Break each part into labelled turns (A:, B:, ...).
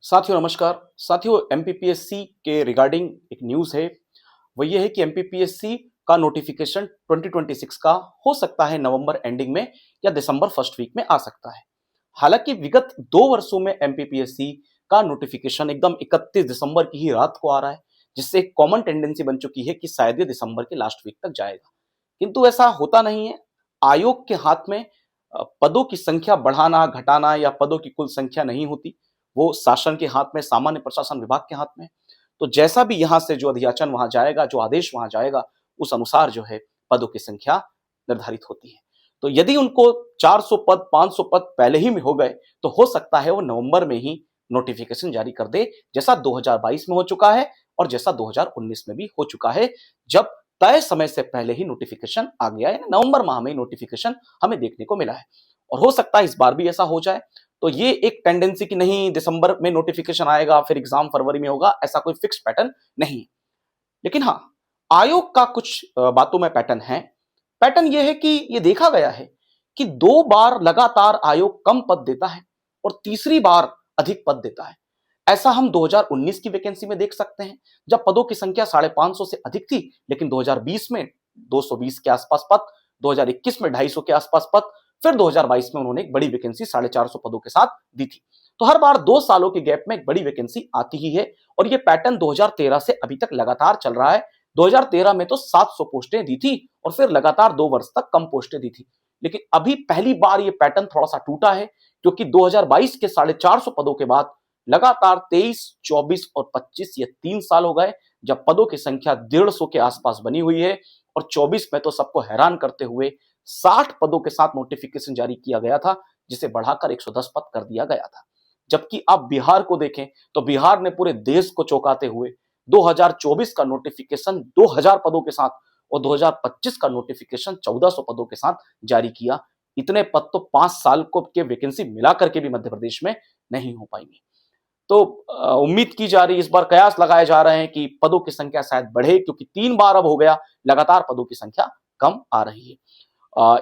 A: साथियों नमस्कार। साथियों एमपीपीएससी के रिगार्डिंग एक न्यूज़ है। वो ये है कि एमपीपीएससी का नोटिफिकेशन 2026 का हो सकता है नवंबर एंडिंग में या दिसंबर फर्स्ट वीक में आ सकता है। हालांकि विगत 2 वर्षों में एमपीपीएससी का नोटिफिकेशन एकदम 31 दिसंबर की ही रात को आ रहा है, जिससे एक कॉमन टेंडेंसी बन चुकी है कि शायद ये दिसंबर के लास्ट वीक तक जाएगा। किंतु ऐसा होता नहीं है। आयोग के हाथ में पदों की संख्या बढ़ाना घटाना या पदों की कुल संख्या नहीं होती। वो शासन के हाथ में, सामान्य प्रशासन विभाग के हाथ में। तो जैसा भी यहां से जो अध्याचन वहां जाएगा, जो आदेश वहां जाएगा, उस अनुसार जो है पदों की संख्या निर्धारित होती है। तो यदि उनको 400 पद 500 पद पहले ही में हो गए तो हो सकता है वो नवंबर में ही नोटिफिकेशन जारी कर दे, जैसा 2022 में हो चुका है और जैसा 2019 में भी हो चुका है, जब तय समय से पहले ही नोटिफिकेशन आ गया है। नवंबर माह में नोटिफिकेशन हमें देखने को मिला है और हो सकता है इस बार भी ऐसा हो जाए। तो ये एक टेंडेंसी की नहीं दिसंबर में नोटिफिकेशन आएगा फिर एग्जाम फरवरी में होगा, ऐसा कोई फिक्स पैटर्न नहीं है। लेकिन हाँ, आयोग का कुछ बातों में पैटर्न है। पैटर्न ये है कि ये देखा गया है कि 2 बार लगातार आयोग कम पद देता है और तीसरी बार अधिक पद देता है। ऐसा हम 2019 की वैकेंसी में देख सकते हैं, जब पदों की संख्या 550 से अधिक थी, लेकिन 2020 में 220 के आसपास पद, 2021 में 250 के आसपास पद, फिर 2022 में उन्होंने एक बड़ी वैकेंसी 450 पदों के साथ दी थी। तो हर बार 2 सालों के गैप में एक बड़ी वैकेंसी आती ही है और ये पैटर्न 2013 से अभी तक लगातार चल रहा है। 2013 में तो 700 पोस्टें दी थी और फिर लगातार 2 वर्ष तक कम पोस्टें दी थी। लेकिन अभी पहली बार ये पैटर्न थोड़ा सा टूटा है, क्योंकि 2022 के 450 पदों के बाद लगातार 23, 24 और 25 ये 3 साल हो गए जब पदों की संख्या 150 के आसपास बनी हुई है और 24 में तो सबको हैरान करते हुए 60 पदों के साथ नोटिफिकेशन जारी किया गया था, जिसे बढ़ाकर 110 पद कर दिया गया था। जबकि आप बिहार को देखें तो बिहार ने पूरे देश को चौंकाते हुए 2024 का नोटिफिकेशन 2000 पदों के साथ और 2025 का नोटिफिकेशन 1400 पदों के साथ जारी किया। इतने पद तो 5 साल को के वैकेंसी मिलाकर के भी मध्य प्रदेश में नहीं हो पाएंगे। तो उम्मीद की जा रही, इस बार कयास लगाए जा रहे हैं कि पदों की संख्या शायद बढ़े, क्योंकि 3 बार अब हो गया लगातार पदों की संख्या कम आ रही है।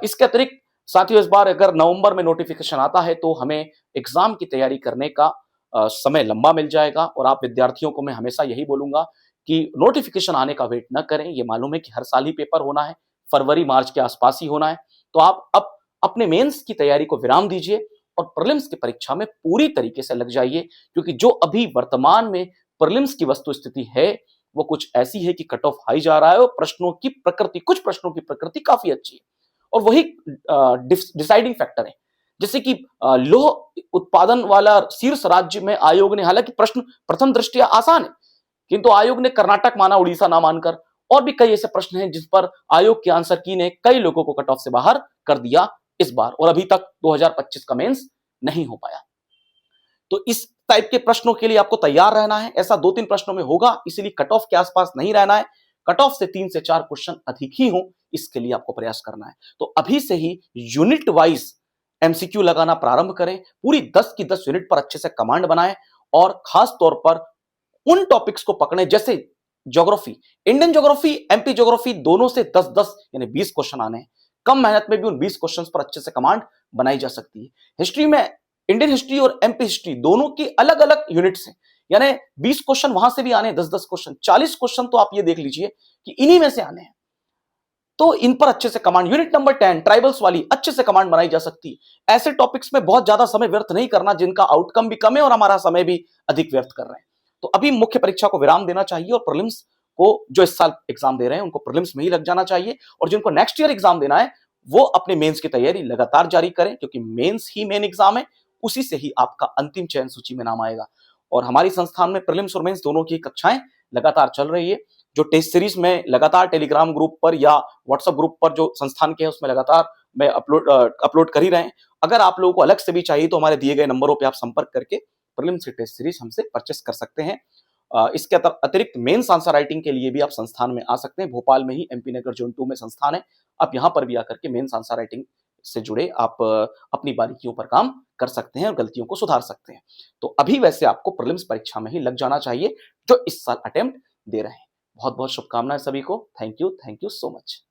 A: इसके अतिरिक्त साथियों, इस बार अगर नवंबर में नोटिफिकेशन आता है तो हमें एग्जाम की तैयारी करने का समय लंबा मिल जाएगा और आप विद्यार्थियों को मैं हमेशा यही बोलूंगा कि नोटिफिकेशन आने का वेट न करें। ये मालूम है कि हर साल ही पेपर होना है, फरवरी मार्च के आसपास ही होना है। तो आप अब अपने मेंस की तैयारी को विराम दीजिए और प्रीलिम्स की परीक्षा में पूरी तरीके से लग जाइए, क्योंकि जो अभी वर्तमान में प्रीलिम्स की वस्तु स्थिति है वो कुछ ऐसी है कि कट ऑफ हाई जा रहा है और प्रश्नों की प्रकृति, कुछ प्रश्नों की प्रकृति काफी अच्छी है और वही डिसाइडिंग फैक्टर है। जैसे कि लौह उत्पादन वाला शीर्ष राज्य में आयोग ने, हालांकि प्रश्न प्रथम दृष्टया आसान है, किंतु आयोग ने कर्नाटक माना, उड़ीसा ना मानकर। और भी कई ऐसे प्रश्न हैं जिस पर आयोग के आंसर की ने कई लोगों को कट ऑफ से बाहर कर दिया इस बार, और अभी तक 2025 का मेंस नहीं हो पाया। तो इस टाइप के प्रश्नों के लिए आपको तैयार रहना है। ऐसा 2-3 प्रश्नों में होगा, इसीलिए कट ऑफ के आसपास नहीं रहना है। कट ऑफ से 3 से 4 क्वेश्चन अधिक ही हो, इसके लिए आपको प्रयास करना है। तो अभी से ही यूनिट वाइज एमसीक्यू लगाना प्रारंभ करें। पूरी 10 की 10 यूनिट पर अच्छे से कमांड बनाएं और खास तौर पर उन टॉपिक्स को पकड़ें, जैसे geography, Indian geography, MP geography, दोनों से 10-10 यानी 20 क्वेश्चन आने हैं। कम मेहनत में भी उन 20 क्वेश्चंस पर अच्छे से कमांड बनाई जा सकती है। हिस्ट्री में इंडियन हिस्ट्री और एमपी हिस्ट्री दोनों की अलग अलग यूनिट्स हैं, यानी 20 क्वेश्चन वहां से भी आने, 10-10 क्वेश्चन, 40 क्वेश्चन तो आप ये देख लीजिए कि इन्हीं में से आने हैं। तो इन पर अच्छे से कमांड, यूनिट नंबर 10 ट्राइबल्स वाली अच्छे से कमांड बनाई जा सकती है। ऐसे टॉपिक्स में बहुत ज्यादा समय व्यर्थ नहीं करना जिनका आउटकम भी कम है और हमारा समय भी अधिक व्यर्थ कर रहे हैं। तो अभी मुख्य परीक्षा को विराम देना चाहिए और प्रीलिम्स को, जो इस साल एग्जाम दे रहे हैं उनको प्रीलिम्स में ही लग जाना चाहिए, और जिनको नेक्स्ट ईयर एग्जाम देना है वो अपने मेंस की तैयारी लगातार जारी करें, क्योंकि मेंस ही मेन एग्जाम है, उसी से ही आपका अंतिम चयन सूची में नाम आएगा। और हमारी संस्थान में प्रीलिम्स और मेंस दोनों की कक्षाएं लगातार चल रही है। जो टेस्ट सीरीज में लगातार टेलीग्राम ग्रुप पर या व्हाट्सएप ग्रुप पर जो संस्थान के है उसमें लगातार मैं अपलोड कर ही रहे हैं। अगर आप लोगों को अलग से भी चाहिए तो हमारे दिए गए नंबरों पे आप संपर्क करके प्रीलिम्स की टेस्ट सीरीज हमसे परचेस कर सकते हैं। इसके अतिरिक्त मेंस आंसर राइटिंग के लिए भी आप संस्थान में आ सकते हैं। भोपाल में ही एमपी नगर जोन 2 में संस्थान है। आप यहाँ पर भी आकर के मेंस आंसर राइटिंग से जुड़े आप अपनी बारीकियों पर काम कर सकते हैं और गलतियों को सुधार सकते हैं। तो अभी वैसे आपको प्रीलिम्स परीक्षा में ही लग जाना चाहिए जो इस साल अटेम्प्ट दे रहे हैं। बहुत बहुत शुभकामनाएं सभी को। Thank you so much.